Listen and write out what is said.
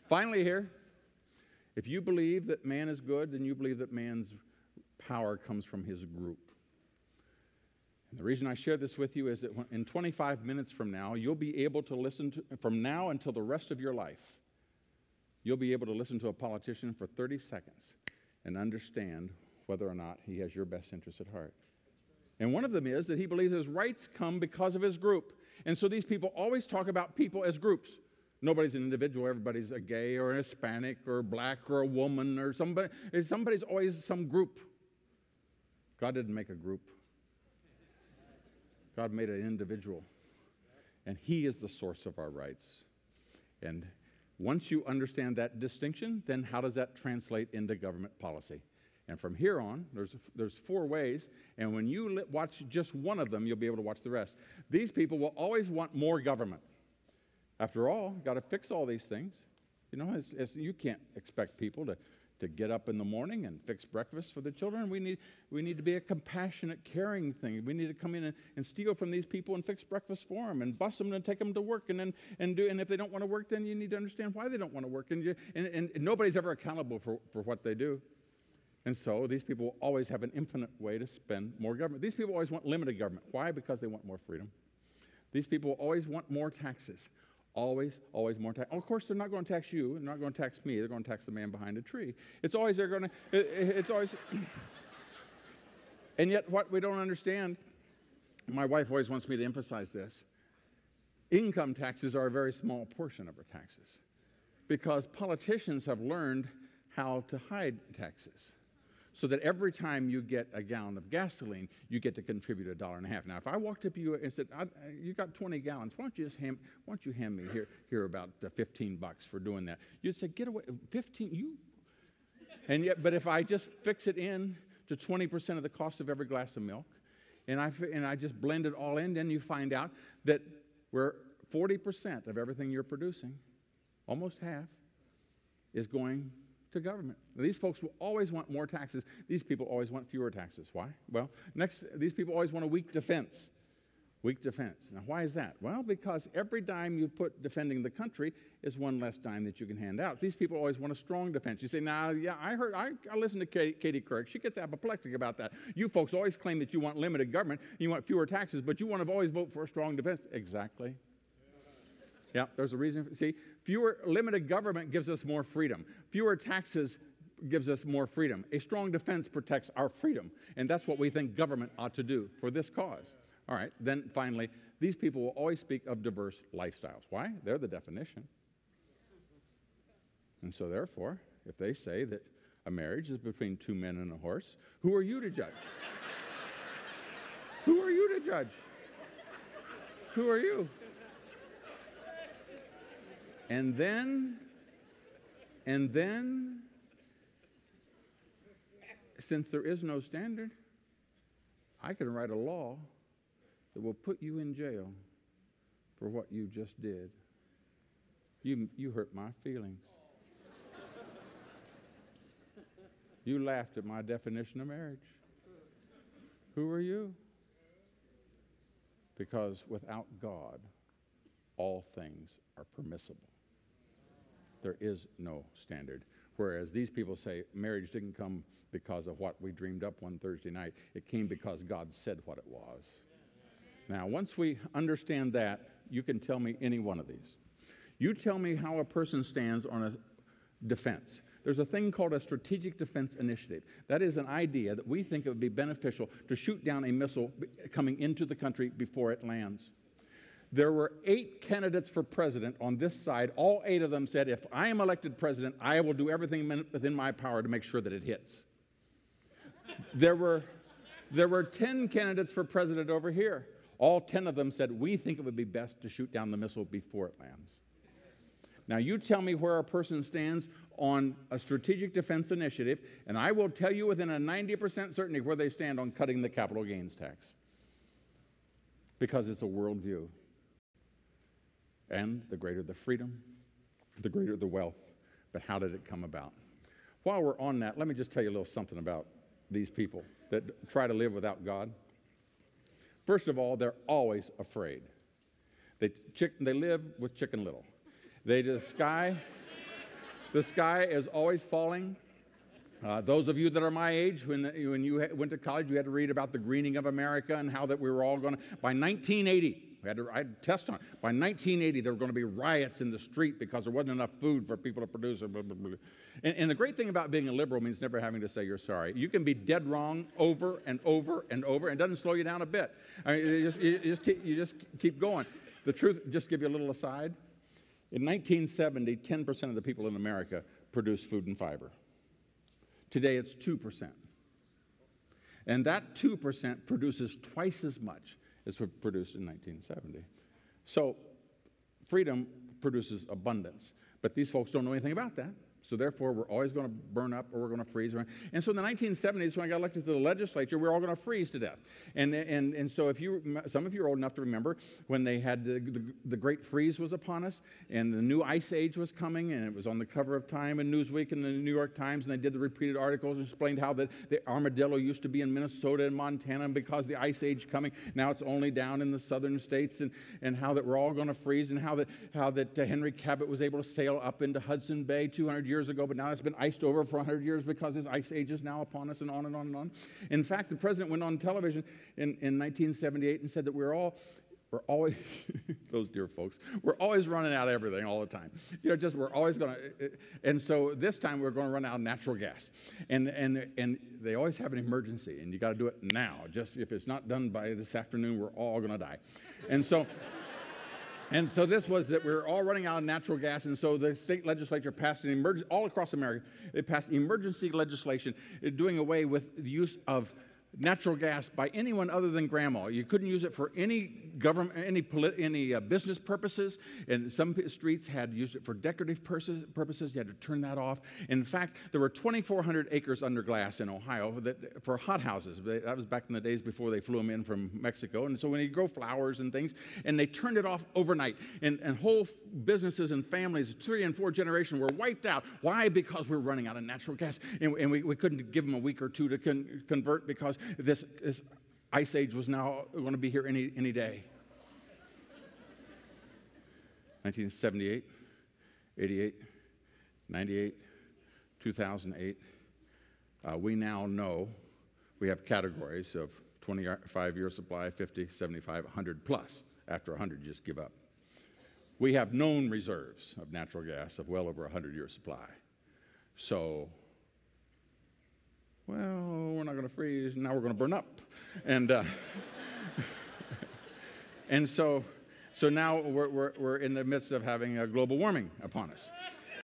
Finally here, if you believe that man is good, then you believe that man's power comes from his group. And the reason I share this with you is that in 25 minutes from now, you'll be able to listen to, from now until the rest of your life, you'll be able to listen to a politician for 30 seconds and understand whether or not he has your best interests at heart. And one of them is that he believes his rights come because of his group. And so these people always talk about people as groups. Nobody's an individual. Everybody's a gay or a Hispanic or black or a woman or somebody. Somebody's always some group. God didn't make a group. God made an individual. And he is the source of our rights. And once you understand that distinction, then how does that translate into government policy? And from here on, there's 4 ways, and when you watch just one of them, you'll be able to watch the rest. These people will always want more government. After all, got to fix all these things. You know, you can't expect people to get up in the morning and fix breakfast for the children. We need to be a compassionate, caring thing. We need to come in and steal from these people and fix breakfast for them and bus them and take them to work. And if they don't want to work, then you need to understand why they don't want to work. And nobody's ever accountable for what they do. And so these people will always have an infinite way to spend more government. These people always want limited government. Why? Because they want more freedom. These people always want more taxes. Always more tax. Oh, of course, they're not going to tax you. They're not going to tax me. They're going to tax the man behind a tree. It's always they're going to. It's always. And yet, what we don't understand, my wife always wants me to emphasize this. Income taxes are a very small portion of our taxes, because politicians have learned how to hide taxes. So that every time you get a gallon of gasoline, you get to contribute $1.50. Now, if I walked up to you and said, "You got 20 gallons. Why don't you hand me here about 15 bucks for doing that?" You'd say, "Get away, 15 you." And yet, but if I just fix it in to 20% of the cost of every glass of milk, and I just blend it all in, then you find out that we're 40% of everything you're producing, almost half, is going to government. Now, these folks will always want more taxes. These people always want fewer taxes. Why? Well, next, these people always want a weak defense. Weak defense. Now, why is that? Well, because every dime you put defending the country is one less dime that you can hand out. These people always want a strong defense. You say, "Now, yeah, I listened to Katie Couric. She gets apoplectic about that. You folks always claim that you want limited government, you want fewer taxes, but you want to always vote for a strong defense." Exactly. Yeah, there's a reason. See, limited government gives us more freedom. Fewer taxes gives us more freedom. A strong defense protects our freedom. And that's what we think government ought to do for this cause. All right, then finally, these people will always speak of diverse lifestyles. Why? They're the definition. And so therefore, if they say that a marriage is between 2 men and a horse, who are you to judge? Who are you to judge? Who are you? And then, since there is no standard, I can write a law that will put you in jail for what you just did. You hurt my feelings. You laughed at my definition of marriage. Who are you? Because without God, all things are permissible. There is no standard. Whereas these people say marriage didn't come because of what we dreamed up one Thursday night. It came because God said what it was. Now, once we understand that, you can tell me any one of these. You tell me how a person stands on a defense. There's a thing called a strategic defense initiative. That is an idea that we think it would be beneficial to shoot down a missile coming into the country before it lands. There were 8 candidates for president on this side. All 8 of them said, if I am elected president, I will do everything within my power to make sure that it hits. There were 10 candidates for president over here. All 10 of them said, we think it would be best to shoot down the missile before it lands. Now, you tell me where a person stands on a strategic defense initiative, and I will tell you within a 90% certainty where they stand on cutting the capital gains tax. Because it's a worldview. And the greater the freedom, the greater the wealth. But how did it come about? While we're on that, let me just tell you a little something about these people that try to live without God. First of all, they're always afraid. They live with Chicken Little. They The sky is always falling. Those of you that are my age, when you went to college, you had to read about the greening of America and how that we were all going to, by 1980, I had to test on it. By 1980, there were going to be riots in the street because there wasn't enough food for people to produce. Blah, blah, blah. And the great thing about being a liberal means never having to say you're sorry. You can be dead wrong over and over and over, and it doesn't slow you down a bit. I mean, you just keep going. The truth, just give you a little aside. In 1970, 10% of the people in America produced food and fiber. Today, it's 2%. And that 2% produces twice as much as was produced in 1970. So freedom produces abundance. But these folks don't know anything about that. So therefore, we're always going to burn up or we're going to freeze. And so in the 1970s, when I got elected to the legislature, we were all going to freeze to death. And so if some of you are old enough to remember when they had the Great Freeze was upon us, and the new ice age was coming, and it was on the cover of Time and Newsweek and the New York Times, and they did the repeated articles and explained how the armadillo used to be in Minnesota and Montana, and because the ice age coming, now it's only down in the southern states, and how that we're all going to freeze, and how that Henry Cabot was able to sail up into Hudson Bay 200 years ago, but now it's been iced over for 100 years because this ice age is now upon us, and on and on and on. In fact, the president went on television in 1978 and said that we're always, those dear folks, we're always running out of everything all the time. We're always going to, and so this time we're going to run out of natural gas. And they always have an emergency, and you got to do it now. Just if it's not done by this afternoon, we're all going to die. And so this was that we were all running out of natural gas, and so the state legislature passed an emergency, all across America, they passed emergency legislation doing away with the use of natural gas by anyone other than grandma. You couldn't use it for any government, any business purposes, and some streets had used it for decorative purposes. You had to turn that off. In fact, there were 2,400 acres under glass in Ohio for hothouses. That was back in the days before they flew them in from Mexico. And so when you grow flowers and things, and they turned it off overnight, and whole businesses and families, 3 and 4 generations, were wiped out. Why? Because we're running out of natural gas, and we couldn't give them a week or two to convert because this ice age was now going to be here any day. 1978, 88, 98, 2008. We now know we have categories of 25-year supply, 50, 75, 100 plus. After 100, you just give up. We have known reserves of natural gas of well over 100-year supply. So, well, we're not going to freeze, now we're going to burn up. And and so now we're in the midst of having a global warming upon us.